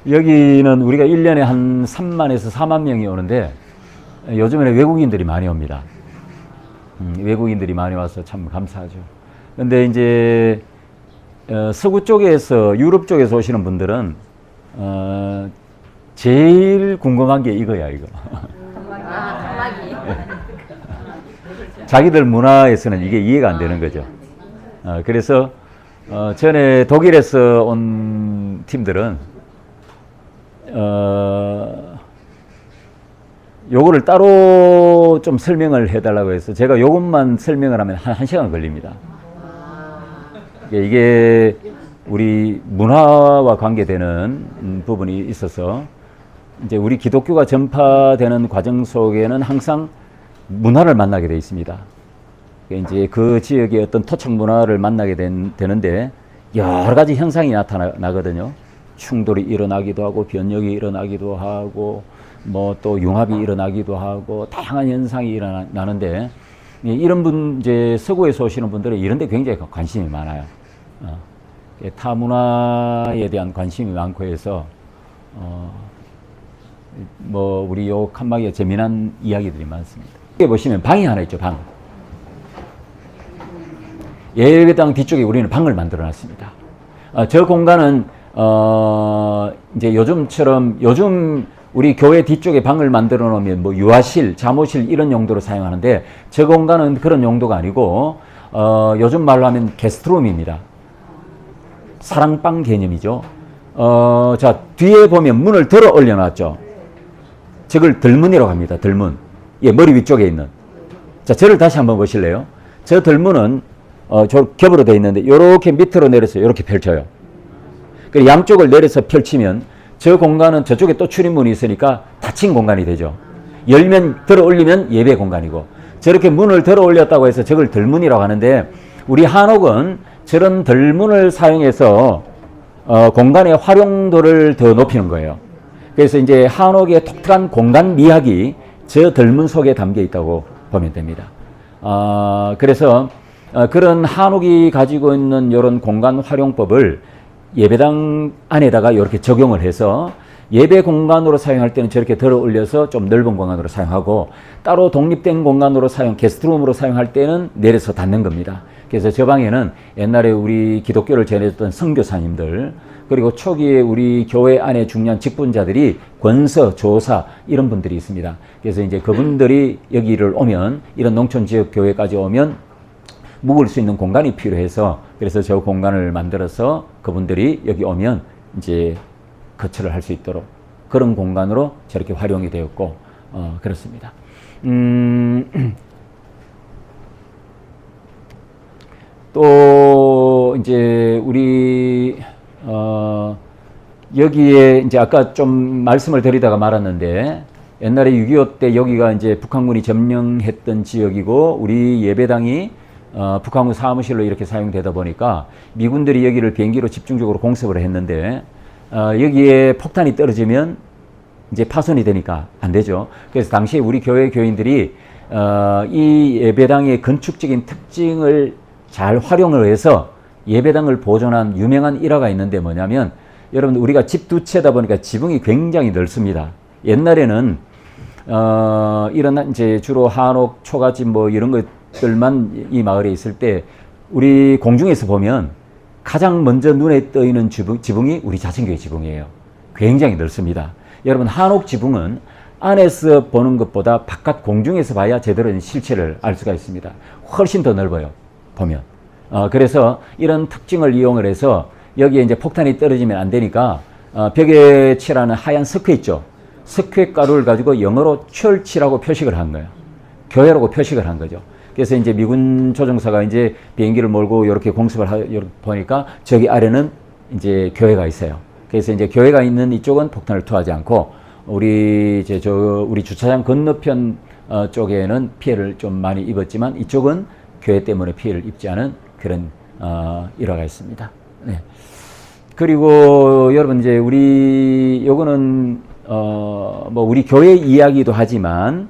여기는 우리가 1년에 한 3만에서 4만 명이 오는데 요즘에는 외국인들이 많이 옵니다. 외국인들이 많이 와서 참 감사하죠. 근데 이제 서구 쪽에서 유럽 쪽에서 오시는 분들은 제일 궁금한 게 이거야, 이거. 자기들 문화에서는 이게 이해가 안 되는 거죠. 그래서 전에 독일에서 온 팀들은 요거를 따로 좀 설명을 해달라고 해서 제가 요것만 설명을 하면 한 시간 걸립니다. 이게 우리 문화와 관계되는 부분이 있어서 이제 우리 기독교가 전파되는 과정 속에는 항상 문화를 만나게 되어 있습니다. 이제 그 지역의 어떤 토착 문화를 만나게 되는데 여러 가지 현상이 나타나거든요. 충돌이 일어나기도 하고 변력이 일어나기도 하고 뭐 또 융합이 일어나기도 하고 다양한 현상이 일어나는데 이런 분 이제 서구에서 오시는 분들은 이런 데 굉장히 관심이 많아요. 타 문화에 대한 관심이 많고 해서 뭐 우리 요 칸막이에 재미난 이야기들이 많습니다. 여기 보시면 방이 하나 있죠. 방. 예배당 뒤쪽에 우리는 방을 만들어 놨습니다. 저 공간은 이제 요즘 우리 교회 뒤쪽에 방을 만들어 놓으면 뭐 유아실, 잠옷실 이런 용도로 사용하는데 저 공간은 그런 용도가 아니고 요즘 말로 하면 게스트룸입니다. 사랑방 개념이죠. 자, 뒤에 보면 문을 들어 올려놨죠. 저걸 들문이라고 합니다. 들문. 예, 머리 위쪽에 있는. 자, 저를 다시 한번 보실래요? 저 들문은 저 겹으로 되어 있는데 이렇게 밑으로 내려서 이렇게 펼쳐요. 그 양쪽을 내려서 펼치면 저 공간은 저쪽에 또 출입문이 있으니까 닫힌 공간이 되죠. 열면 들어 올리면 예배 공간이고 저렇게 문을 들어 올렸다고 해서 저걸 들문이라고 하는데 우리 한옥은 저런 들문을 사용해서 공간의 활용도를 더 높이는 거예요. 그래서 이제 한옥의 독특한 공간 미학이 저 들문 속에 담겨 있다고 보면 됩니다. 그래서 그런 한옥이 가지고 있는 이런 공간 활용법을 예배당 안에다가 이렇게 적용을 해서 예배 공간으로 사용할 때는 저렇게 들어 올려서 좀 넓은 공간으로 사용하고 따로 독립된 공간으로 게스트룸으로 사용할 때는 내려서 닫는 겁니다. 그래서 저 방에는 옛날에 우리 기독교를 전해줬던 선교사님들 그리고 초기에 우리 교회 안에 중요한 직분자들이 권서, 조사 이런 분들이 있습니다. 그래서 이제 그분들이 여기를 오면 이런 농촌 지역 교회까지 오면 묵을 수 있는 공간이 필요해서 그래서 저 공간을 만들어서 그분들이 여기 오면 이제 거처를 할 수 있도록 그런 공간으로 저렇게 활용이 되었고 그렇습니다. 또 이제 우리 여기에 이제 아까 좀 말씀을 드리다가 말았는데 옛날에 6.25 때 여기가 이제 북한군이 점령했던 지역이고 우리 예배당이 북한군 사무실로 이렇게 사용되다 보니까 미군들이 여기를 비행기로 집중적으로 공습을 했는데 여기에 폭탄이 떨어지면 이제 파손이 되니까 안 되죠. 그래서 당시에 우리 교회 교인들이 이 예배당의 건축적인 특징을 잘 활용을 해서 예배당을 보존한 유명한 일화가 있는데 뭐냐면 여러분 우리가 집 두 채다 보니까 지붕이 굉장히 넓습니다. 옛날에는 이런 이제 주로 한옥, 초가집 뭐 이런 것들만 이 마을에 있을 때 우리 공중에서 보면 가장 먼저 눈에 떠있는 지붕이 우리 자천교회 지붕이에요. 굉장히 넓습니다. 여러분 한옥 지붕은 안에서 보는 것보다 바깥 공중에서 봐야 제대로 된 실체를 알 수가 있습니다. 훨씬 더 넓어요. 보면. 그래서 이런 특징을 이용을 해서 여기에 이제 폭탄이 떨어지면 안 되니까 벽에 칠하는 하얀 석회 있죠. 석회 가루를 가지고 영어로 철치라고 표식을 한 거예요. 교회라고 표식을 한 거죠. 그래서 이제 미군 조종사가 이제 비행기를 몰고 이렇게 공습을 보니까 저기 아래는 이제 교회가 있어요. 그래서 이제 교회가 있는 이쪽은 폭탄을 투하지 않고 우리 주차장 건너편 쪽에는 피해를 좀 많이 입었지만 이쪽은 교회 때문에 피해를 입지 않은 그런 일화가 있습니다. 네. 그리고 여러분 이제 우리 요거는 뭐 우리 교회 이야기도 하지만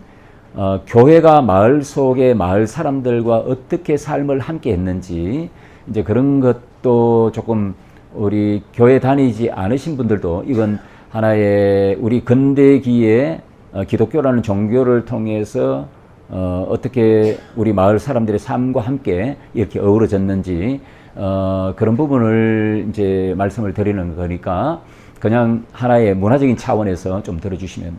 교회가 마을 속의 마을 사람들과 어떻게 삶을 함께 했는지 이제 그런 것도 조금 우리 교회 다니지 않으신 분들도 이건 하나의 우리 근대기에 기독교라는 종교를 통해서 어떻게 우리 마을 사람들의 삶과 함께 이렇게 어우러졌는지 그런 부분을 이제 말씀을 드리는 거니까 그냥 하나의 문화적인 차원에서 좀 들어주시면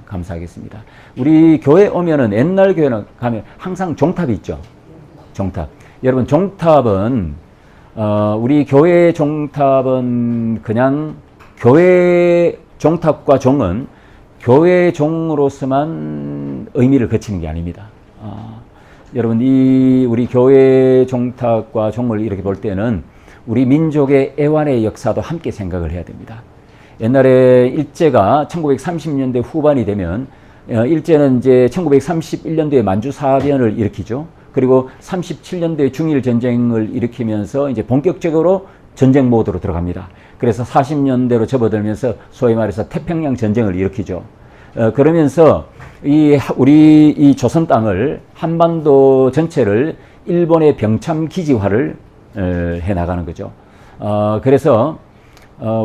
감사하겠습니다. 우리 교회 오면은 옛날 교회는 가면 항상 종탑이 있죠. 종탑. 여러분 종탑은 우리 교회 종탑은 그냥 교회 종탑과 종은 교회 종으로서만 의미를 거치는 게 아닙니다. 여러분 이 우리 교회 종탑과 종을 이렇게 볼 때는 우리 민족의 애완의 역사도 함께 생각을 해야 됩니다. 옛날에 일제가 1930년대 후반이 되면 일제는 이제 1931년도에 만주사변을 일으키죠. 그리고 37년도에 중일 전쟁을 일으키면서 이제 본격적으로 전쟁 모드로 들어갑니다. 그래서 40년대로 접어들면서 소위 말해서 태평양 전쟁을 일으키죠. 그러면서 우리 이 조선 땅을 한반도 전체를 일본의 병참 기지화를 해 나가는 거죠. 그래서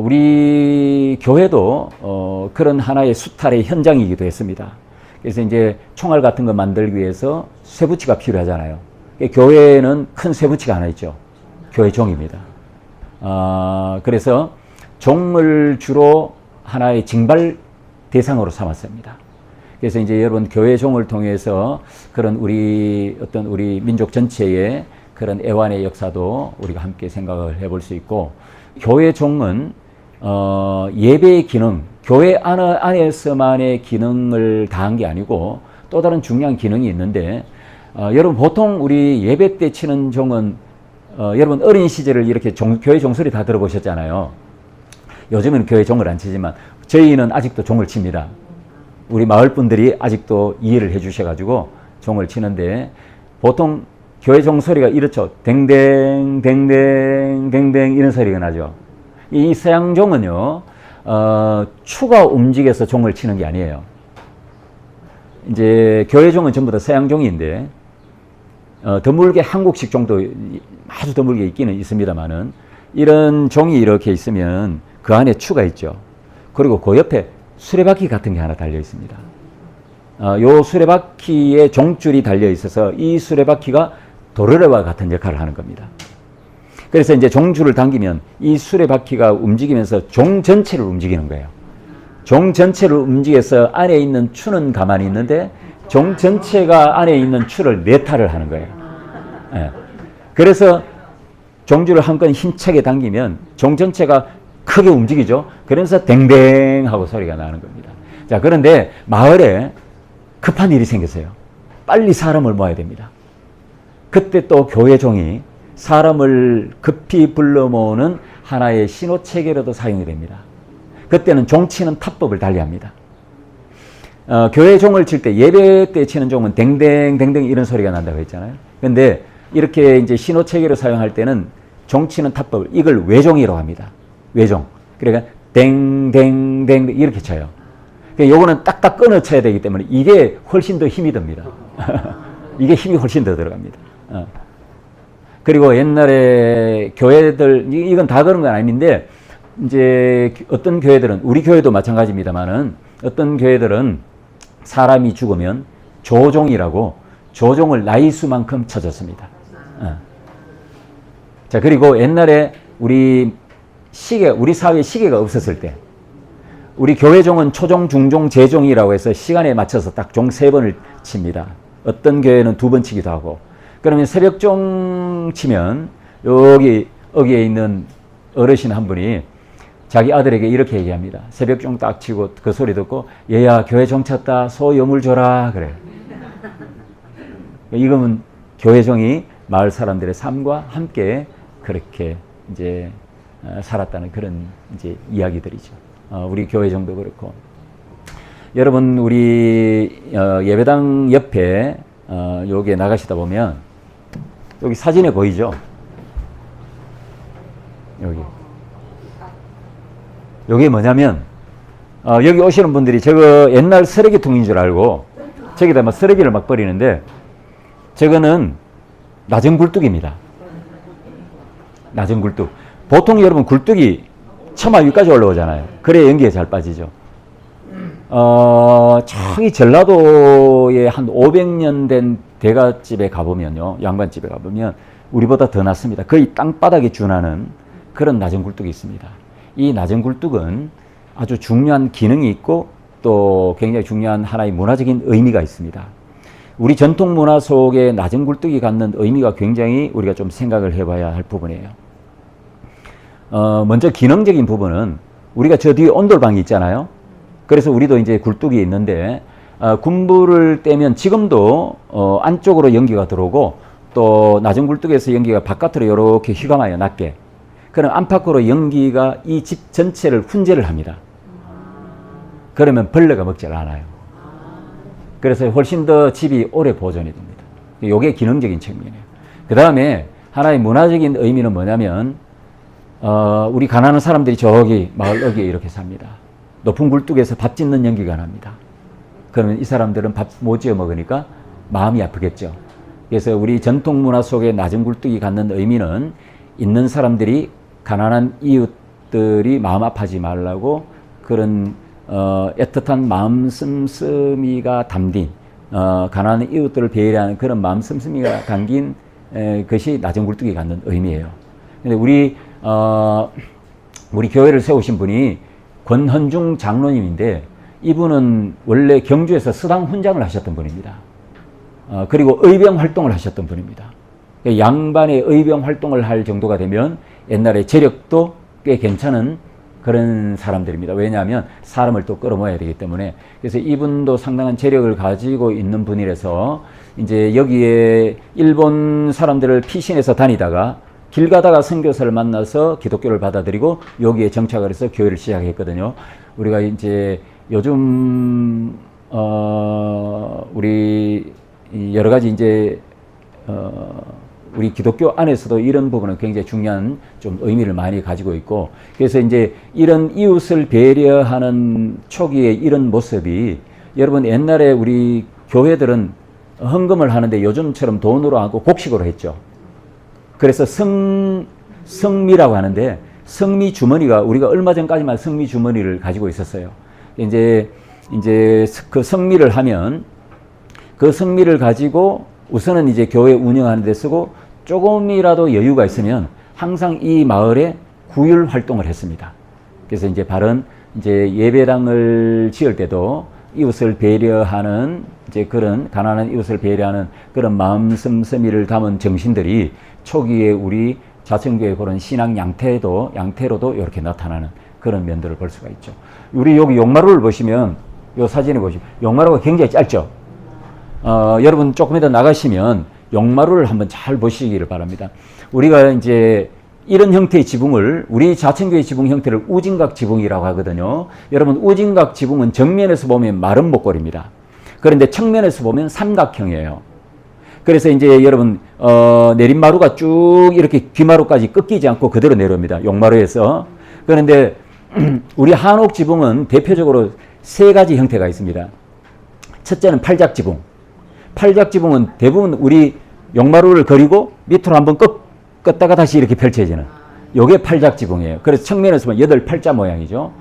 우리 교회도 그런 하나의 수탈의 현장이기도 했습니다. 그래서 이제 총알 같은 거 만들기 위해서 쇠붙이가 필요하잖아요. 교회에는 큰 쇠붙이가 하나 있죠. 교회 종입니다. 그래서 종을 주로 하나의 징발 대상으로 삼았습니다. 그래서 이제 여러분 교회 종을 통해서 그런 우리 어떤 우리 민족 전체의 그런 애완의 역사도 우리가 함께 생각을 해볼 수 있고, 교회 종은 예배의 기능, 교회 안에서만의 기능을 다한 게 아니고 또 다른 중요한 기능이 있는데, 여러분 보통 우리 예배 때 치는 종은 여러분 어린 시절을 이렇게 교회 종소리 다 들어보셨잖아요. 요즘은 교회 종을 안 치지만 저희는 아직도 종을 칩니다. 우리 마을 분들이 아직도 이해를 해 주셔가지고 종을 치는데, 보통 교회 종소리가 이렇죠. 댕댕 댕댕 댕댕 이런 소리가 나죠. 이 서양종은요 추가 움직여서 종을 치는 게 아니에요. 이제 교회 종은 전부 다 서양종인데 드물게 한국식 종도 아주 드물게 있기는 있습니다만은, 이런 종이 이렇게 있으면 그 안에 추가 있죠. 그리고 그 옆에 수레바퀴 같은 게 하나 달려 있습니다. 요 수레바퀴에 종줄이 달려 있어서 이 수레바퀴가 도르래와 같은 역할을 하는 겁니다. 그래서 이제 종줄을 당기면 이 수레바퀴가 움직이면서 종 전체를 움직이는 거예요. 종 전체를 움직여서 안에 있는 추는 가만히 있는데 종 전체가 안에 있는 추를 내탈을 하는 거예요. 예. 그래서 종줄을 한 건 힘차게 당기면 종 전체가 크게 움직이죠. 그래서 댕댕 하고 소리가 나는 겁니다. 자, 그런데 마을에 급한 일이 생겼어요. 빨리 사람을 모아야 됩니다. 그때 또 교회 종이 사람을 급히 불러 모으는 하나의 신호 체계로도 사용이 됩니다. 그때는 종치는 타법을 달리합니다. 교회 종을 칠 때, 예배 때 치는 종은 댕댕 댕댕 이런 소리가 난다고 했잖아요. 근데 이렇게 이제 신호 체계로 사용할 때는 종치는 타법을, 이걸 외종이라고 합니다. 외종. 그러니까 댕댕댕 이렇게 쳐요. 요거는 딱딱 끊어 쳐야 되기 때문에 이게 훨씬 더 힘이 듭니다. 이게 힘이 훨씬 더 들어갑니다. 그리고 옛날에 교회들, 이건 다 그런 건 아닌데, 이제 어떤 교회들은, 우리 교회도 마찬가지입니다만은, 어떤 교회들은 사람이 죽으면 조종이라고 조종을 나이 수만큼 쳐줬습니다. 자, 그리고 옛날에 우리 사회에 시계가 없었을 때, 우리 교회종은 초종, 중종, 재종이라고 해서 시간에 맞춰서 딱 종 3번을 칩니다. 어떤 교회는 2번 치기도 하고. 그러면 새벽종 치면 여기에 있는 어르신 한 분이 자기 아들에게 이렇게 얘기합니다. 새벽종 딱 치고 그 소리 듣고, 얘야 교회 종 쳤다, 소 여물 줘라 그래. 이거는 교회종이 마을 사람들의 삶과 함께 그렇게 이제 살았다는 그런 이제 이야기들이죠. 우리 교회종도 그렇고. 여러분 우리 예배당 옆에 여기에 나가시다 보면 여기 사진에 보이죠? 여기 뭐냐면 여기 오시는 분들이 저거 옛날 쓰레기통인 줄 알고 저기다 막 쓰레기를 막 버리는데 저거는 낮은 굴뚝입니다. 낮은 굴뚝. 보통 여러분 굴뚝이 처마 위까지 올라오잖아요. 그래야 연기가 잘 빠지죠. 저기 전라도에 한 500년 된 대가집에 가보면요. 양반집에 가보면 우리보다 더 낮습니다. 거의 땅바닥에 준하는 그런 낮은 굴뚝이 있습니다. 이 낮은 굴뚝은 아주 중요한 기능이 있고 또 굉장히 중요한 하나의 문화적인 의미가 있습니다. 우리 전통 문화 속에 낮은 굴뚝이 갖는 의미가 굉장히 우리가 좀 생각을 해봐야 할 부분이에요. 먼저 기능적인 부분은 우리가 저 뒤에 온돌방이 있잖아요. 그래서 우리도 이제 굴뚝이 있는데 군부를 떼면 지금도 안쪽으로 연기가 들어오고 또 낮은 굴뚝에서 연기가 바깥으로 이렇게 휘감아요. 낮게. 그럼 안팎으로 연기가 이 집 전체를 훈제를 합니다. 그러면 벌레가 먹질 않아요. 그래서 훨씬 더 집이 오래 보존이 됩니다. 이게 기능적인 측면이에요. 그 다음에 하나의 문화적인 의미는 뭐냐면 우리 가난한 사람들이 저기 마을 어귀에 이렇게 삽니다. 높은 굴뚝에서 밥 짓는 연기가 납니다. 그러면 이 사람들은 밥 못 지어 먹으니까 마음이 아프겠죠. 그래서 우리 전통 문화 속에 낮은 굴뚝이 갖는 의미는 있는 사람들이 가난한 이웃들이 마음 아파하지 말라고 그런 애틋한 마음 씀씀이가 담긴 가난한 이웃들을 배려하는 그런 마음 씀씀이가 담긴 것이 낮은 굴뚝이 갖는 의미예요. 근데 우리 교회를 세우신 분이 권헌중 장로님인데 이분은 원래 경주에서 서당 훈장을 하셨던 분입니다. 그리고 의병 활동을 하셨던 분입니다. 양반의 의병 활동을 할 정도가 되면 옛날에 재력도 꽤 괜찮은 그런 사람들입니다. 왜냐하면 사람을 또 끌어모아야 되기 때문에. 그래서 이분도 상당한 재력을 가지고 있는 분이라서 이제 여기에 일본 사람들을 피신해서 다니다가 길 가다가 선교사를 만나서 기독교를 받아들이고 여기에 정착을 해서 교회를 시작했거든요. 우리가 이제 요즘 우리 여러 가지 이제 우리 기독교 안에서도 이런 부분은 굉장히 중요한 좀 의미를 많이 가지고 있고, 그래서 이제 이런 이웃을 배려하는 초기의 이런 모습이, 여러분 옛날에 우리 교회들은 헌금을 하는데 요즘처럼 돈으로 하고 곡식으로 했죠. 그래서 성미라고 하는데, 성미 주머니가, 우리가 얼마 전까지만 성미 주머니를 가지고 있었어요. 이제 그 성미를 하면 그 성미를 가지고 우선은 이제 교회 운영하는 데 쓰고, 조금이라도 여유가 있으면 항상 이 마을에 구휼 활동을 했습니다. 그래서 이제 바른 이제 예배당을 지을 때도 이웃을 배려하는 이제 그런 가난한 이웃을 배려하는 그런 마음 씀씀이를 담은 정신들이 초기에 우리 자천교회 그런 신앙 양태로도 이렇게 나타나는 그런 면들을 볼 수가 있죠. 우리 여기 용마루를 보시면, 이 사진을 보시면 용마루가 굉장히 짧죠. 여러분 조금 이따 나가시면 용마루를 한번 잘 보시기를 바랍니다. 우리가 이제 이런 형태의 지붕을, 우리 자천교회 지붕 형태를 우징각 지붕이라고 하거든요. 여러분 우징각 지붕은 정면에서 보면 마른 목골입니다. 그런데 측면에서 보면 삼각형이에요. 그래서 이제 여러분 내림마루가 쭉 이렇게 귀마루까지 꺾이지 않고 그대로 내려옵니다. 용마루에서. 그런데 우리 한옥 지붕은 대표적으로 세 가지 형태가 있습니다. 첫째는 팔작 지붕. 팔작 지붕은 대부분 우리 용마루를 그리고 밑으로 한번 껐다가 다시 이렇게 펼쳐지는, 요게 팔작 지붕이에요. 그래서 측면에서 보면 8팔자 모양이죠.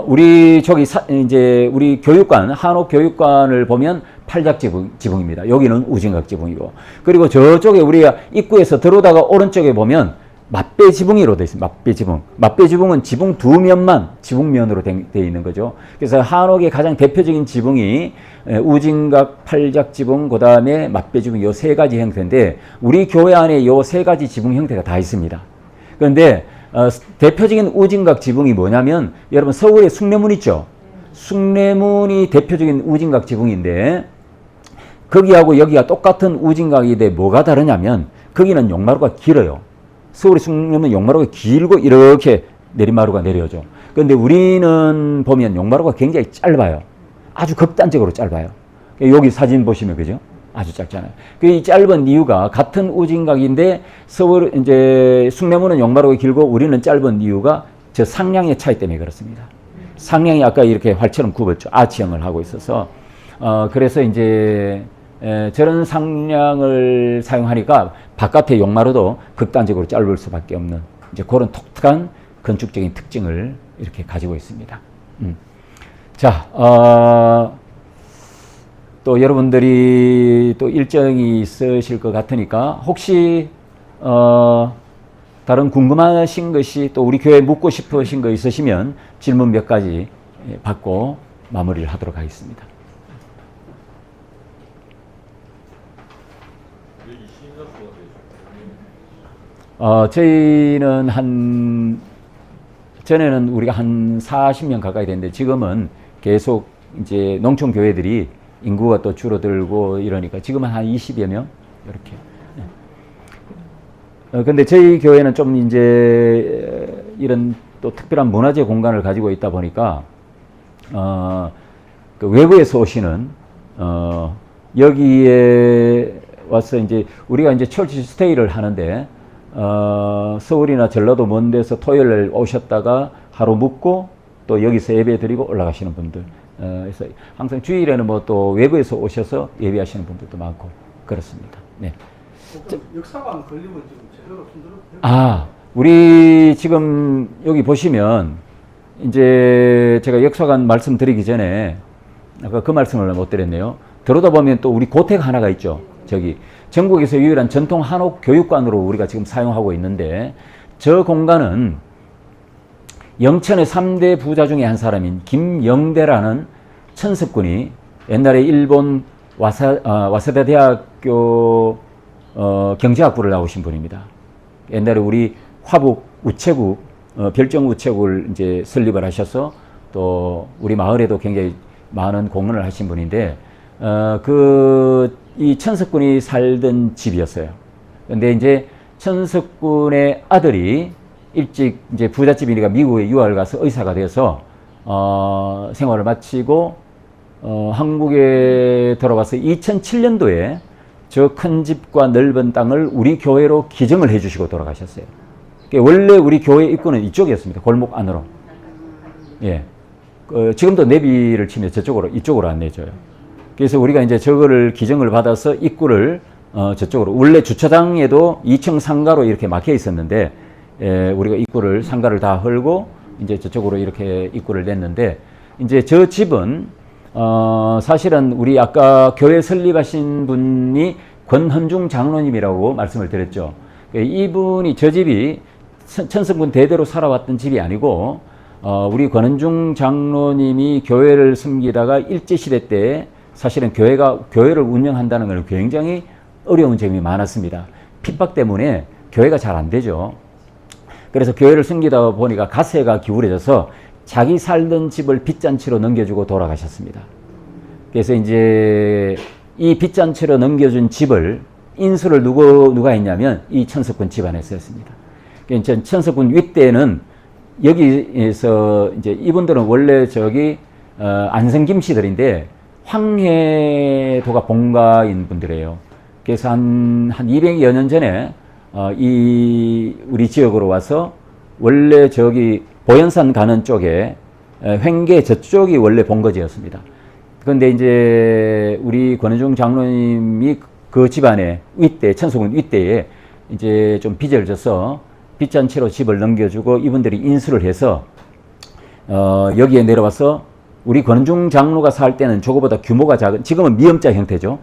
우리 이제 우리 교육관, 한옥 교육관을 보면 팔작 지붕입니다. 여기는 우징각 지붕이고, 그리고 저쪽에 우리가 입구에서 들어오다가 오른쪽에 보면 맞배 지붕이로 되어 있습니다. 맞배 지붕. 맞배 지붕은 지붕 두 면만 지붕면으로 되어 있는 거죠. 그래서 한옥의 가장 대표적인 지붕이 우징각, 팔작 지붕, 그 다음에 맞배 지붕, 요 세 가지 형태인데, 우리 교회 안에 요 세 가지 지붕 형태가 다 있습니다. 그런데 대표적인 우징각 지붕이 뭐냐면, 여러분 서울에 숭례문 있죠? 숭례문이 대표적인 우징각 지붕인데, 거기하고 여기가 똑같은 우징각인데 뭐가 다르냐면, 거기는 용마루가 길어요. 서울의 숭례문 용마루가 길고 이렇게 내림마루가 내려오죠. 그런데 우리는 보면 용마루가 굉장히 짧아요. 아주 극단적으로 짧아요. 여기 사진 보시면 그죠? 아주 짧잖아요. 이 짧은 이유가, 같은 우징각인데 서울 이제 숭례문은 용마루가 길고 우리는 짧은 이유가 저 상량의 차이 때문에 그렇습니다. 상량이 아까 이렇게 활처럼 굽었죠. 아치형을 하고 있어서 그래서 이제 저런 상량을 사용하니까 바깥의 용마루도 극단적으로 짧을 수밖에 없는 이제 그런 독특한 건축적인 특징을 이렇게 가지고 있습니다. 자, 또 여러분들이 또 일정이 있으실 것 같으니까 혹시 다른 궁금하신 것이 또 우리 교회에 묻고 싶으신 거 있으시면 질문 몇 가지 받고 마무리를 하도록 하겠습니다. 저희는 전에는 우리가 한 40명 가까이 됐는데 지금은 계속 이제 농촌 교회들이 인구가 또 줄어들고 이러니까 지금은 한 20여 명 이렇게. 근데 저희 교회는 좀 이제 이런 또 특별한 문화재 공간을 가지고 있다 보니까 그 외부에서 오시는 여기에 와서 이제 우리가 이제 철치 스테이를 하는데 서울이나 전라도 먼 데서 토요일 날 오셨다가 하루 묵고 또 여기서 예배 드리고 올라가시는 분들. 그래서 항상 주일에는 뭐 또 외부에서 오셔서 예배하시는 분들도 많고 그렇습니다. 네. 역사관 건립은 지금 제대로 손들었어요? 우리 지금 여기 보시면 이제 제가 역사관 말씀드리기 전에 아까 그 말씀을 못 드렸네요. 들어다 보면 또 우리 고택 하나가 있죠. 저기 전국에서 유일한 전통 한옥 교육관으로 우리가 지금 사용하고 있는데 저 공간은 영천의 3대 부자 중에 한 사람인 김영대라는 천석군이 옛날에 일본 와세다 대학교 경제학부를 나오신 분입니다. 옛날에 우리 화북 우체국 별정 우체국을 이제 설립을 하셔서 또 우리 마을에도 굉장히 많은 공헌을 하신 분인데 이 천석군이 살던 집이었어요. 근데 이제 천석군의 아들이 일찍 이제 부잣집이니까 미국에 유학을 가서 의사가 돼서 생활을 마치고 한국에 돌아와서 2007년도에 저 큰 집과 넓은 땅을 우리 교회로 기증을 해주시고 돌아가셨어요. 원래 우리 교회 입구는 이쪽이었습니다. 골목 안으로. 예. 지금도 내비를 치면 이쪽으로 안내줘요. 그래서 우리가 이제 저거를 기증을 받아서 입구를 저쪽으로, 원래 주차장에도 2층 상가로 이렇게 막혀 있었는데 우리가 입구를 상가를 다 헐고 이제 저쪽으로 이렇게 입구를 냈는데, 이제 저 집은 사실은 우리 아까 교회 설립하신 분이 권헌중 장로님이라고 말씀을 드렸죠. 이분이 저 집이 천석군 대대로 살아왔던 집이 아니고 우리 권헌중 장로님이 교회를 섬기다가 일제시대 때 사실은 교회를 운영한다는 것은 굉장히 어려운 점이 많았습니다. 핍박 때문에 교회가 잘 안 되죠. 그래서 교회를 섬기다 보니까 가세가 기울어져서 자기 살던 집을 빚잔치로 넘겨주고 돌아가셨습니다. 그래서 이제 이 빚잔치로 넘겨준 집을 인수를 누가 했냐면 이 천석군 집안에서 했습니다. 그러니까 천석군 윗대는 여기에서 이제 이분들은 원래 저기 안성김 씨들인데 황해도가 본가인 분들이에요. 그래서 한 200여 년 전에 우리 지역으로 와서 원래 저기 보현산 가는 쪽에 횡계 저쪽이 원래 본거지였습니다. 그런데 이제 우리 권헌중 장로님이 그 집안에 천석군 윗대에 이제 좀 빚을 져서 빚잔치로 집을 넘겨주고 이분들이 인수를 해서 여기에 내려와서 우리 권헌중 장로가 살 때는 저거보다 규모가 작은, 지금은 미음자 형태죠.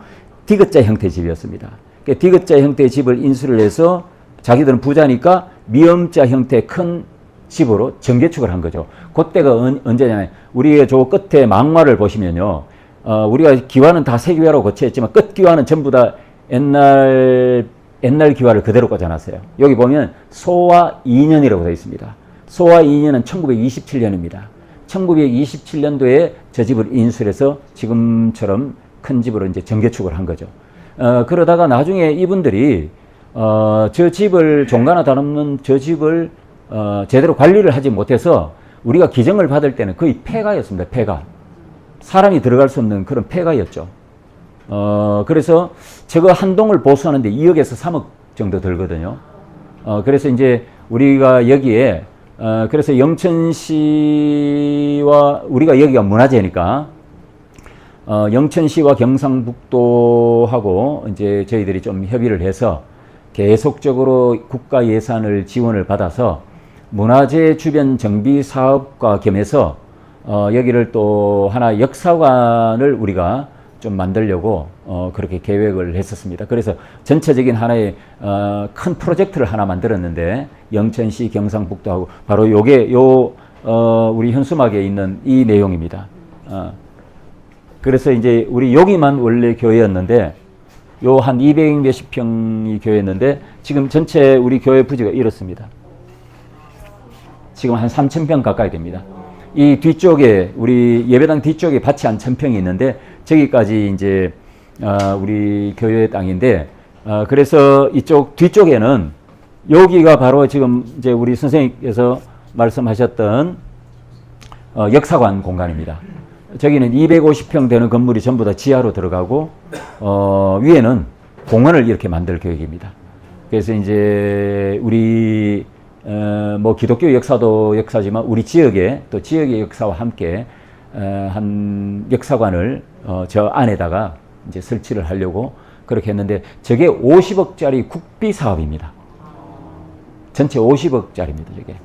디귿자 형태 집이었습니다. 디귿자 형태의 집을 인수를 해서 자기들은 부자니까 미음자 형태의 큰 집으로 정개축을 한 거죠. 그때가 언제냐면 우리의 저 끝에 망화를 보시면요. 우리가 기와는 다 세기와로 거치했지만 끝 기와는 전부 다 옛날 기와를 그대로 꽂아놨어요. 여기 보면 소와 2년이라고 되어 있습니다. 소와 2년은 1927년입니다. 1927년도에 저 집을 인수해서 지금처럼 큰 집으로 이제 정개축을 한 거죠. 그러다가 나중에 이분들이 저 집을 종가나 다름없는 저 집을 제대로 관리를 하지 못해서 우리가 기증을 받을 때는 거의 폐가였습니다. 폐가. 사람이 들어갈 수 없는 그런 폐가였죠. 그래서 저거 한 동을 보수하는데 2억에서 3억 정도 들거든요. 그래서 이제 우리가 여기에 그래서 영천시와 우리가 여기가 문화재니까 영천시와 경상북도하고 이제 저희들이 좀 협의를 해서 계속적으로 국가 예산을 지원을 받아서 문화재 주변 정비 사업과 겸해서 여기를 또 하나 역사관을 우리가 좀 만들려고 그렇게 계획을 했었습니다. 그래서 전체적인 하나의 큰 프로젝트를 하나 만들었는데 영천시 경상북도하고 바로 요게 우리 현수막에 있는 이 내용입니다. 그래서 이제 우리 여기만 원래 교회였는데 요 한 200 몇십 평이 교회였는데 지금 전체 우리 교회 부지가 이렇습니다. 지금 한 3,000평 가까이 됩니다. 이 뒤쪽에 우리 예배당 뒤쪽에 밭이 한 1,000평이 있는데 저기까지 이제 우리 교회 땅인데 그래서 이쪽 뒤쪽에는 여기가 바로 지금 이제 우리 선생님께서 말씀하셨던 역사관 공간입니다. 저기는 250평 되는 건물이 전부 다 지하로 들어가고 위에는 공원을 이렇게 만들 계획입니다. 그래서 이제 우리 뭐 기독교 역사도 역사지만 우리 지역의 또 지역의 역사와 함께 한 역사관을 저 안에다가 이제 설치를 하려고 그렇게 했는데 저게 50억짜리 국비 사업입니다. 전체 50억짜리입니다. 저게.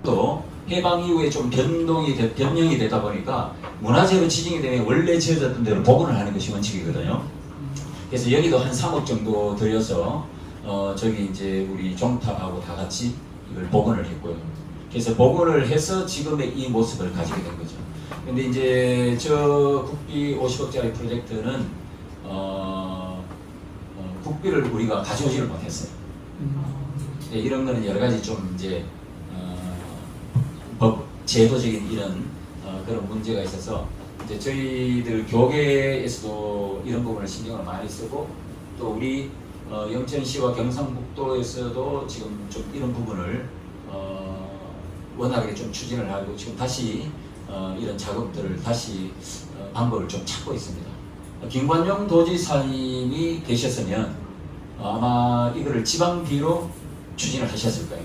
또 해방 이후에 좀 변형이 되다 보니까 문화재로 지정이 되면 원래 지어졌던 대로 복원을 하는 것이 원칙이거든요. 그래서 여기도 한 3억 정도 들여서 저기 이제 우리 종탑하고 다 같이 이걸 복원을 했고요. 그래서 복원을 해서 지금의 이 모습을 가지게 된 거죠. 근데 이제 저 국비 50억짜리 프로젝트는 국비를 우리가 가져오지를 못했어요. 이런 거는 여러 가지 좀 이제 법 제도적인 이런 그런 문제가 있어서 이제 저희들 교계에서도 이런 부분을 신경을 많이 쓰고 또 우리 영천시와 경상북도에서도 지금 좀 이런 부분을 원활하게 좀 추진을 하고 지금 다시 이런 작업들을 다시 방법을 좀 찾고 있습니다. 김관용 도지사님이 계셨으면 아마 이거를 지방비로 추진을 하셨을 거예요.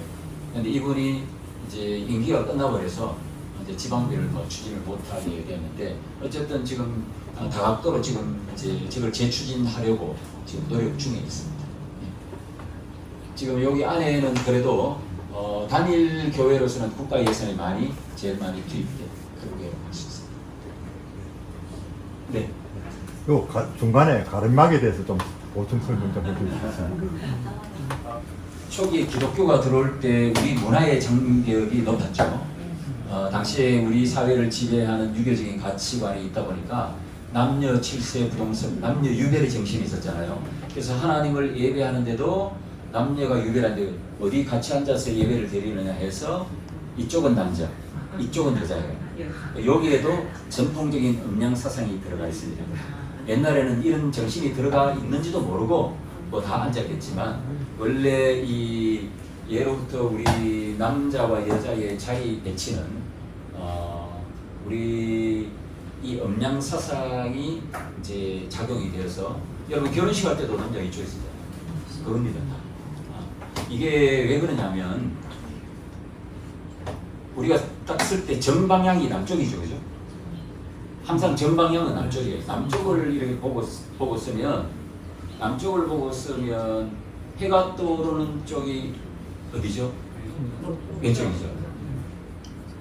그런데 이분이 이제 임기가 끝나버려서 이제 지방비를 뭐 추진을 못하게 되었는데 어쨌든 지금 다각도로 지금 이제 저걸 재추진하려고 지금 노력 중에 있습니다. 지금 여기 안에는 그래도 단일 교회로서는 국가 예산이 제일 많이 투입돼 그렇게 할 수 있습니다. 네. 요 중간에 가르막에 대해서 좀 보충 설명 좀 해주시겠어요? 초기에 기독교가 들어올 때 우리 문화의 장벽이 높았죠. 당시에 우리 사회를 지배하는 유교적인 가치관이 있다 보니까 남녀 칠세 부동성, 남녀 유별의 정신이 있었잖아요. 그래서 하나님을 예배하는데도 남녀가 유별한데 어디 같이 앉아서 예배를 드리느냐 해서 이쪽은 남자, 이쪽은 여자예요. 여기에도 전통적인 음양 사상이 들어가 있습니다. 옛날에는 이런 정신이 들어가 있는지도 모르고 뭐 다 앉았겠지만 원래 이 예로부터 우리 남자와 여자의 자리 배치는 우리 이 음양 사상이 이제 작용이 되어서 여러분 결혼식 할 때도 남자 이쪽에 있습니다. 그겁니다. 이게 왜 그러냐면 우리가 딱 쓸 때 정방향이 남쪽이죠, 그죠? 항상 정방향은 남쪽이에요. 남쪽을 이렇게 보고 쓰면 남쪽을 보고 쓰면 해가 떠오르는 쪽이 어디죠? 왼쪽이죠.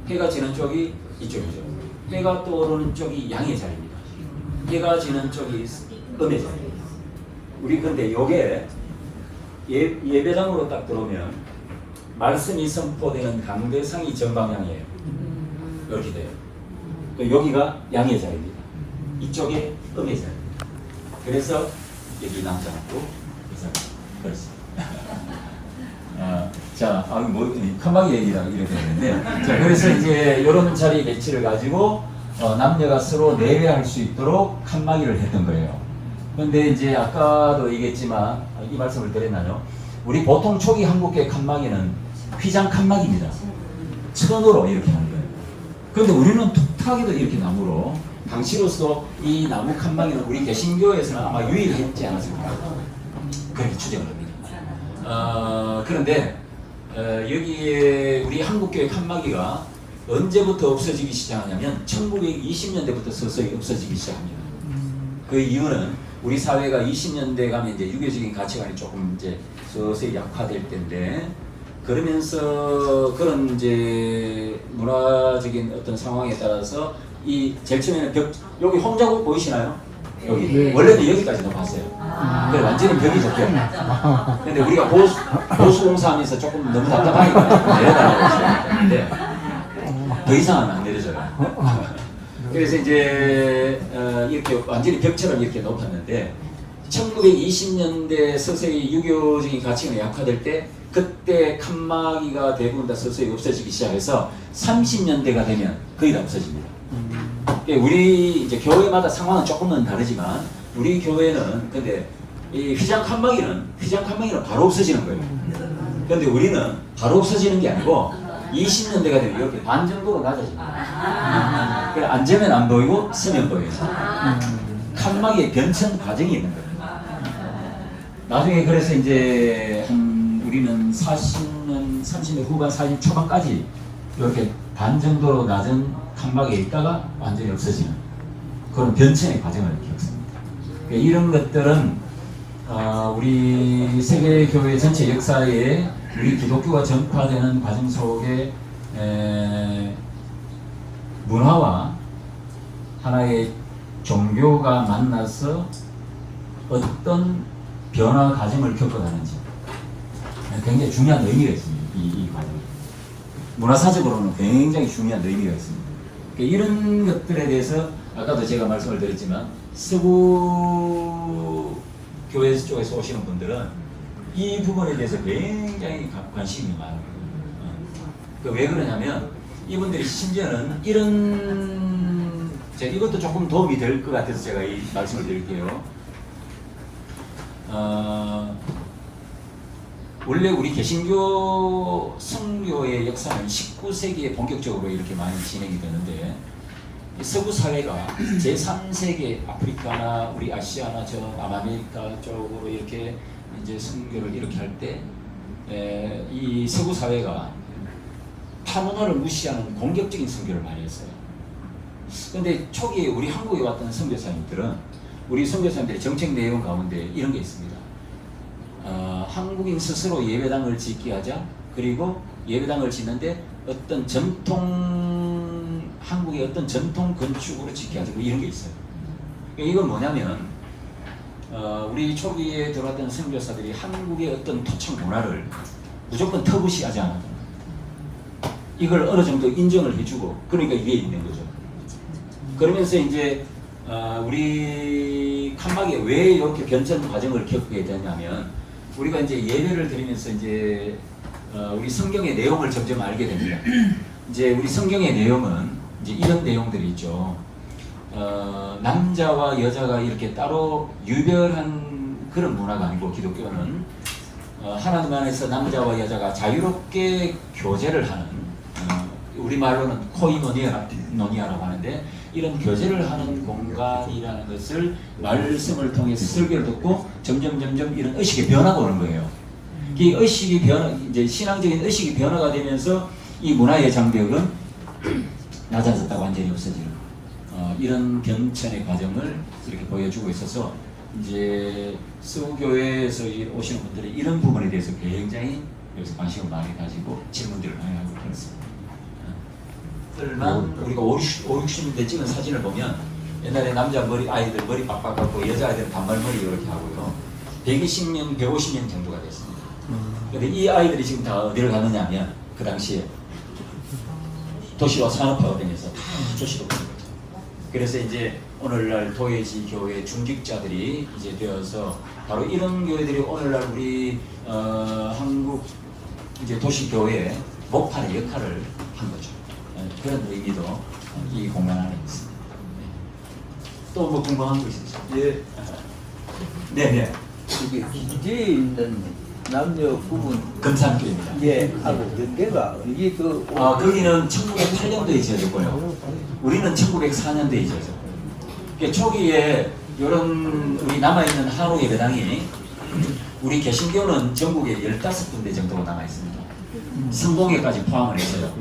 해가 지는 쪽이 이쪽이죠. 해가 떠오르는 쪽이 양의 자리입니다. 해가 지는 쪽이 음의 자리입니다. 우리 근데 요게 예배당으로 딱 들어오면 말씀이 선포되는 강대상이 정방향이에요. 이렇게 돼요. 또 여기가 양의 자리입니다. 이쪽에 음의 자리입니다. 그래서 여기 남자고 여자고 그렇습니다. 자, 뭐 칸막이 얘기라 이렇게 되는데, 자, 그래서 이제 이런 자리 배치를 가지고 남녀가 서로 내외할 수 있도록 칸막이를 했던 거예요. 그런데 이제 아까도 얘기했지만 이 말씀을 드렸나요? 우리 보통 초기 한국의 칸막이는 휘장 칸막이입니다. 천으로 이렇게 하는 거예요. 그런데 우리는 툭하게도 이렇게 나무로 당시로서 이 나무 칸막이는 우리 개신교에서는 아마 유일했지 않았을까 그렇게 추정을 합니다. 그런데 여기에 우리 한국교회 칸막이가 언제부터 없어지기 시작하냐면 1920년대부터 서서히 없어지기 시작합니다. 그 이유는 우리 사회가 20년대 가면 이제 유교적인 가치관이 조금 이제 서서히 약화될 때인데, 그러면서 그런 이제 문화적인 어떤 상황에 따라서 이 제일 처음에는 여기 홍자국 보이시나요? 여기 원래는 여기까지 높았어요. 근데 완전히 벽이 덮여요. 근데 우리가 보수공사하면서 조금 너무 답답하니까 내려달라고 했는데 더 이상은 안 내려져요. 그래서 이제 이렇게 완전히 벽처럼 이렇게 높았는데 1920년대 서서히 유교적인 가치관이 약화될 때, 그때 칸막이가 대부분 다 서서히 없어지기 시작해서 30년대가 되면 거의 다 없어집니다. 우리 이제 교회마다 상황은 조금은 다르지만 우리 교회는 근데 이 휘장 칸막이는 바로 없어지는 거예요. 그런데 우리는 바로 없어지는 게 아니고 20년대가 되면 이렇게 반 정도로 낮아집니다. 그래 앉으면 안 보이고 서면 보여요. 칸막이의 변천 과정이 있는 거예요. 나중에 그래서 이제 우리는 40년, 30년 후반, 40년 초반까지 이렇게 반 정도로 낮은 칸막이에 있다가 완전히 없어지는 그런 변천의 과정을 겪습니다. 그러니까 이런 것들은 우리 세계교회 전체 역사에 우리 기독교가 전파되는 과정 속에 문화와 하나의 종교가 만나서 어떤 변화 과정을 겪어가는지 굉장히 중요한 의미가 있습니다. 이 과정이. 문화사적으로는 굉장히 중요한 의미가 있습니다. 그러니까 이런 것들에 대해서 아까도 제가 말씀을 드렸지만 서구 교회 쪽에서 오시는 분들은 이 부분에 대해서 굉장히 관심이 많아요. 왜 그러냐면 이분들이 심지어는 이것도 조금 도움이 될 것 같아서 제가 이 말씀을 드릴게요. 원래 우리 개신교 선교의 역사는 19세기에 본격적으로 이렇게 많이 진행이 되는데, 서구 사회가 제3세계 아프리카나 우리 아시아나 저 남아메리카 쪽으로 이렇게 이제 선교를 이렇게 할 때, 이 서구 사회가 타문화를 무시하는 공격적인 선교를 많이 했어요. 그런데 초기에 우리 한국에 왔던 선교사님들은 우리 선교사님들의 정책 내용 가운데 이런 게 있습니다. 한국인 스스로 예배당을 짓게 하자. 그리고 예배당을 짓는데 어떤 한국의 어떤 전통 건축으로 짓게 하자. 이런 게 있어요. 이건 뭐냐면 우리 초기에 들어왔던 선교사들이 한국의 어떤 토착 문화를 무조건 터부시하지 않았다. 이걸 어느 정도 인정을 해주고, 그러니까 이게 있는 거죠. 그러면서 이제 우리 칸막이에 왜 이렇게 변천 과정을 겪게 되냐면, 우리가 이제 예배를 드리면서 이제 우리 성경의 내용을 점점 알게 됩니다. 이제 우리 성경의 내용은 이제 이런 내용들이 있죠. 남자와 여자가 이렇게 따로 유별한 그런 문화가 아니고, 기독교는 하나님 안에서 남자와 여자가 자유롭게 교제를 하는, 우리 말로는 코이노니아라고 하는데, 이런 교제를 하는 공간이라는 것을 말씀을 통해서 설교를 듣고 점점 이런 의식의 변화가 오는 거예요. 이 의식이 이제 신앙적인 의식이 변화가 되면서 이 문화의 장벽은 낮아졌다가 완전히 없어지는 이런 변천의 과정을 이렇게 보여주고 있어서, 이제 서구교회에서 오시는 분들이 이런 부분에 대해서 굉장히 여기서 관심을 많이 가지고 질문들을 많이 하고 그렇습니다. 우리가 60년대 찍은 사진을 보면 옛날에 남자 아이들 머리 빡빡 갖고 여자 아이들은 단발머리 이렇게 하고요. 120년, 150년 정도가 됐습니다. 근데 이 아이들이 지금 다 어디를 가느냐 하면, 그 당시에 도시와 산업화가 되면서 다 도시로 가는 거죠. 그래서 이제 오늘날 도예지 교회 중직자들이 이제 되어서 바로 이런 교회들이 오늘날 우리 한국 이제 도시교회의 목판의 역할을 한 거죠. 그런 의미도 이 공간 안에 있습니다. 또 뭐 궁금한 거 있으세요? 예. 네네. 이게 기재에 있는 남녀 구분 금산교입니다. 예 하고 연계가 이게 그 거기는 1908년도에 지어졌고요. 우리는 1904년도에 지어졌고요. 그러니까 초기에 이런 우리 남아있는 하루 예배당이, 우리 개신교는 전국에 15군데 정도가 남아있습니다. 성공회까지 포함을 했어요.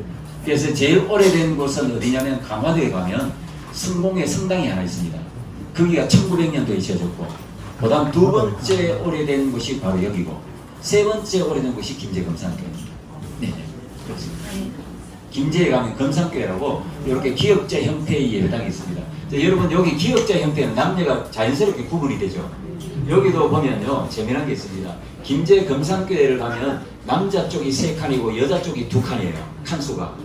그래서 제일 오래된 곳은 어디냐면 강화도에 가면 성공회 성당이 하나 있습니다. 거기가 1900년도에 지어졌고, 그 다음 두 번째 오래된 곳이 바로 여기고, 세 번째 오래된 곳이 김제금산교회입니다. 네, 그렇습니다. 김제에 가면 금산교회라고 이렇게 기역자 형태의 예배당이 있습니다. 자, 여러분 여기 기역자 형태는 남녀가 자연스럽게 구분이 되죠. 여기도 보면요 재미난 게 있습니다. 김제 금산교회를 가면 남자 쪽이 3칸이고 여자 쪽이 2칸이에요. 칸수가.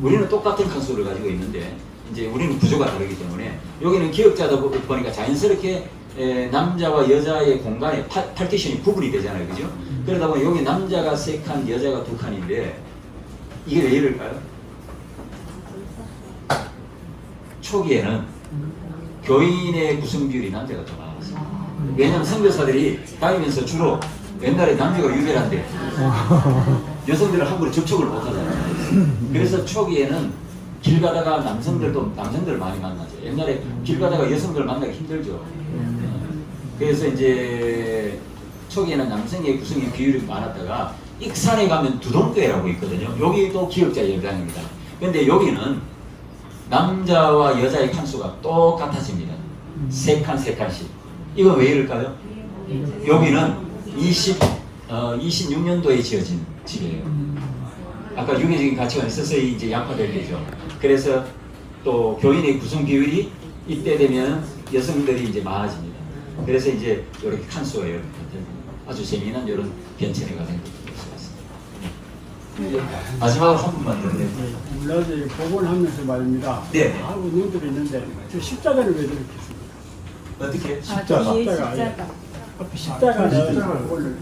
우리는 똑같은 칸수를 가지고 있는데 이제 우리는 구조가 다르기 때문에 여기는 기역자다 보니까 자연스럽게 남자와 여자의 공간에 파티션이 구분이 되잖아요. 그죠? 그러다 보니 여기 남자가 3칸, 여자가 2칸인데 이게 왜 이럴까요? 초기에는 교인의 구성 비율이 남자가 더 많았어요. 왜냐하면 선교사들이 다니면서 주로 옛날에 남녀가 유별한데 여성들은 함부로 접촉을 못 하잖아요. 그래서 초기에는 길 가다가 남성들을 많이 만나죠. 옛날에 길 가다가 여성들 만나기 힘들죠. 그래서 이제 초기에는 남성의 구성의 비율이 많았다가 익산에 가면 두동교회라고 있거든요. 여기도 기역자 예배당입니다. 근데 여기는 남자와 여자의 칸수가 똑같아집니다. 3칸씩. 이건 왜 이럴까요? 여기는 26년도에 지어진 집이에요. 아까 유교적인 가치관이 서서히 이제 약화될 때죠. 그래서 또 교인의 구성 비율이 이때 되면 여성들이 이제 많아집니다. 그래서 이제 이렇게 칸수가 이렇게 아주 재미난 이런 변천회가 된 것입니다. 마지막으로 한 분만 더. 네. 물론 복원하면서 말입니다. 네. 하고 눈들이 있는데 저 십자가를 왜 저렇게 쓰고? 어떻게? 십자가. 뒤에 십자가. 십자가. 앞에 십자가는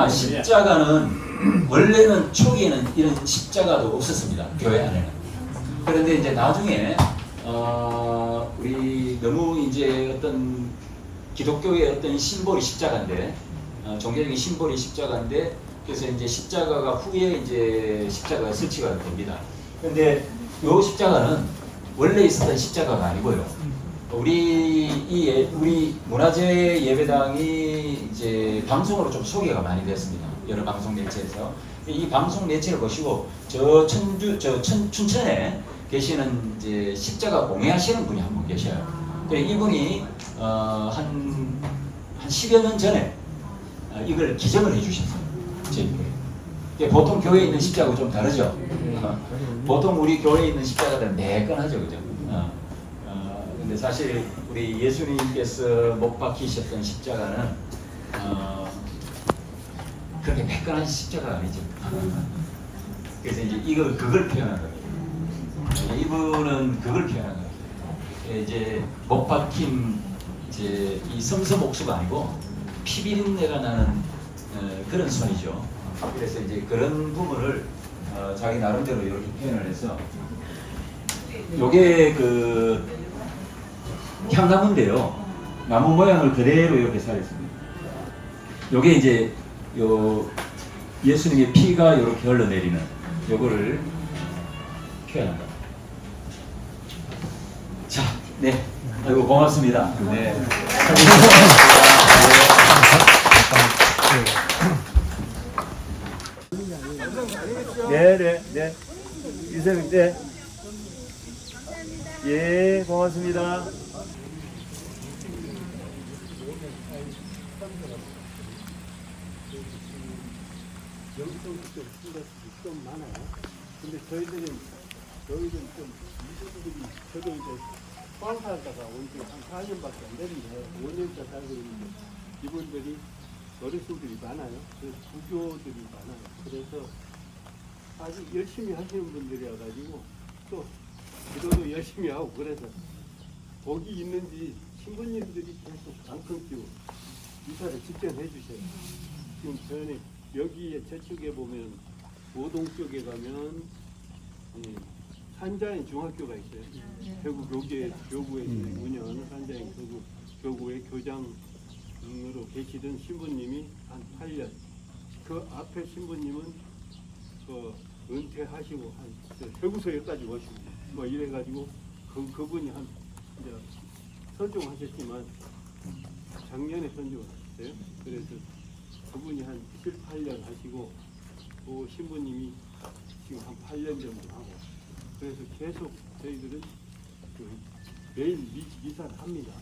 십자가는 원래는 초기에는 이런 십자가도 없었습니다. 교회 안에는. 그런데 이제 나중에 우리 너무 이제 어떤 기독교의 어떤 심볼이 십자가인데 종교적인 심볼이 십자가인데 그래서 이제 십자가가 후에 이제 십자가가 설치가 됩니다. 그런데 이 십자가는 원래 있었던 십자가가 아니고요. 우리 문화재 예배당이 이제 방송으로 좀 소개가 많이 됐습니다. 여러 방송 매체에서 이 방송 매체를 보시고 춘천에 계시는 이제 십자가 공예하시는 분이 한 분 계셔요. 이분이 한 10여 년 전에 이걸 기증을 해주셨어요. 보통 교회에 있는 십자가가 좀 다르죠. 보통 우리 교회에 있는 십자가들은 매끈하죠, 그죠? 근데 사실 우리 예수님께서 못 박히셨던 십자가는 그렇게 매끈한 십자가가 아니죠. 그래서 이제 그걸 표현한 거예요. 이분은 그걸 표현한 거예요. 이제 못 박힌 이제 이 성서목수가 아니고 피비린내가 나는 그런 손이죠. 그래서 이제 그런 부분을 자기 나름대로 이렇게 표현을 해서 요게 그 향나무인데요. 나무 모양을 그대로 이렇게 살렸습니다. 요게 이제 요 예수님의 피가 이렇게 흘러내리는 요거를 표현한다. 자, 네. 아이고 고맙습니다. 네. 네. 이세민 네. 예, 고맙습니다. 여기서 좀 많아요. 근데 저희들은 좀 이분들이 저도 이제 포항 살다가 온 지 한 4년밖에 안 됐는데 5년째 살고 있는데 이분들이 어르신들이 많아요. 그래서 부교들이 많아요. 그래서 아주 열심히 하시는 분들이어가지고 또 기도도 열심히 하고 그래서 복이 있는지 신부님들이 계속 방송 끼고 이사를 직접 해주셔요. 지금 저는 여기에 저쪽에 보면 오동 쪽에 가면 산자인 중학교가 있어요. 대구 교구에 운영하는 산자인 교구의 교장으로 계시던 신부님이 한 8년. 그 앞에 신부님은 은퇴하시고 한 대구서에까지 오시고 뭐 이래가지고 그분이 한 이제 선종하셨지만 작년에 선종하셨어요. 그래서 그분이 한 7, 8년 하시고 그 신부님이 지금 한 8년 정도 하고 그래서 계속 저희들은 매일 미사를 합니다.